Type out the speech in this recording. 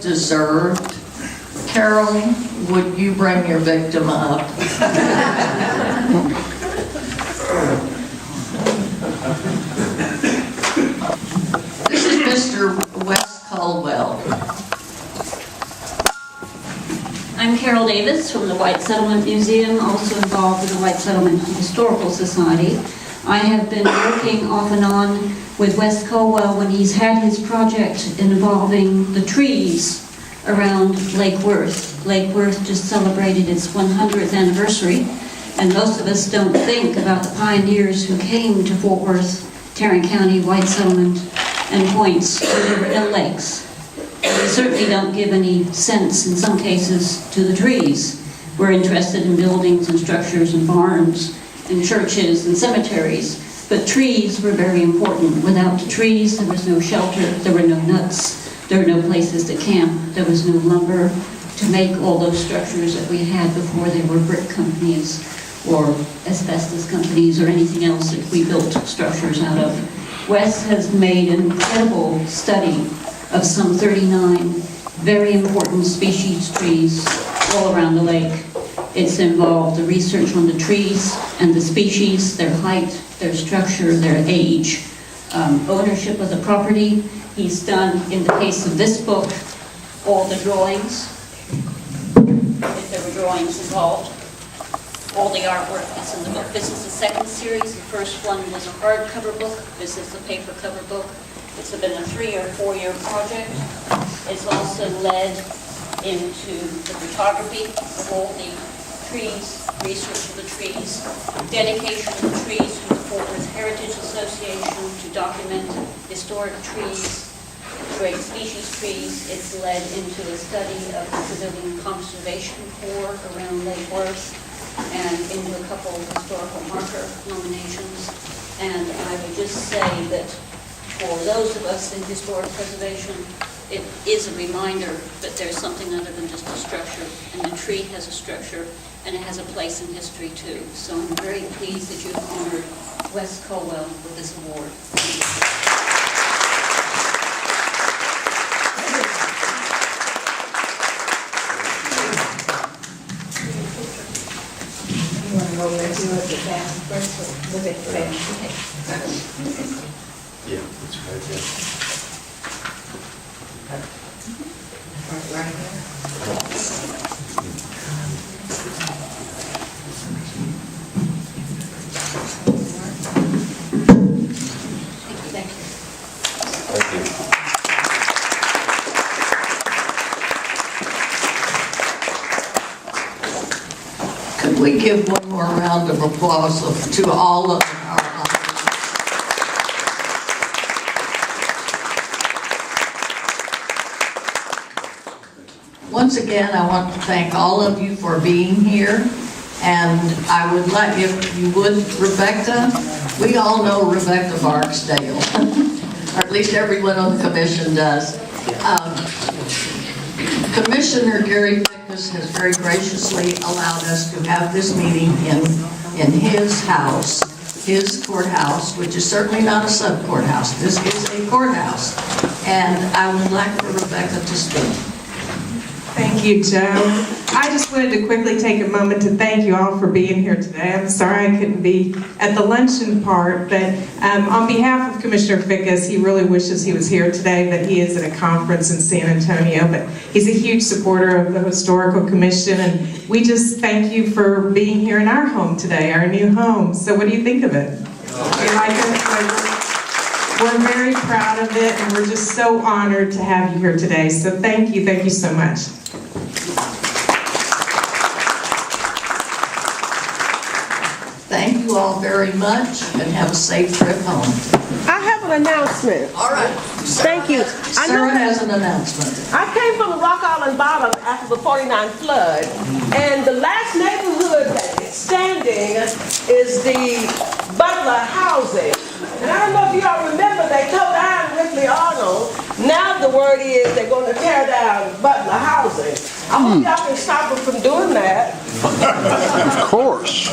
deserved. Carol, would you bring your victim up? This is Mr. Wes Culwell. I'm Carol Davis from the White Settlement Museum, also involved with the White Settlement Historical Society. I have been working off and on with Wes Culwell when he's had his project involving the trees around Lake Worth. Lake Worth just celebrated its 100th anniversary, and most of us don't think about the pioneers who came to Fort Worth, Tarrant County, White Settlement, and points where there were no lakes. We certainly don't give any sense, in some cases, to the trees. We're interested in buildings and structures and barns and churches and cemeteries, but trees were very important. Without the trees, there was no shelter, there were no nuts, there were no places to camp, there was no lumber to make all those structures that we had before they were brick companies or asbestos companies or anything else that we built structures out of. Wes has made an incredible study of some 39 very important species trees all around the lake. It's involved the research on the trees and the species, their height, their structure, their age, ownership of the property. He's done, in the case of this book, all the drawings, if there were drawings involved. All the artwork is in the book. This is the second series. The first one was a hardcover book. This is the paper cover book. It's been a 3 or 4 year project. It's also led into the photography of all the trees, research of the trees, dedication of the trees to the Fort Worth Heritage Association to document historic trees, great species trees. It's led into a study of the Civilian Conservation Corps around Lake Worth and into a couple of historical marker nominations. And I would just say that for those of us in historic preservation, it is a reminder that there's something other than just a structure, and the tree has a structure, and it has a place in history too. So I'm very pleased that you've honored Wes Culwell with this award. You want to go there to look at that first? Look at that. Yeah, that's right, yeah. Right here. Thank you. Thank you. Could we give one more round of applause to all of our Once again, I want to thank all of you for being here, and I would like, if you would, Rebecca, we all know Rebecca Barksdale, or at least everyone on the commission does. Commissioner Gary Fickes has very graciously allowed us to have this meeting in his house, his courthouse, which is certainly not a sub-courthouse. This is a courthouse, and I would like for Rebecca to speak. Thank you, Joe. I just wanted to quickly take a moment to thank you all for being here today. I'm sorry I couldn't be at the luncheon part, but on behalf of Commissioner Fickes, he really wishes he was here today, but he is at a conference in San Antonio. But he's a huge supporter of the Historical Commission, and we just thank you for being here in our home today, our new home. So what do you think of it? You like it? We're very proud of it, and we're just so honored to have you here today. So thank you so much. Thank you all very much, and have a safe trip home. I have an announcement. All right. Thank you. Sarah has an announcement. I came from the Rock Island Bottom after the 49 flood, and the last neighborhood that is standing is the Butler housing. And I don't know if you all remember, they tore down Ripley Arnold. Now the word is they're going to tear down Butler housing. I hope y'all can stop them from doing that. Of course.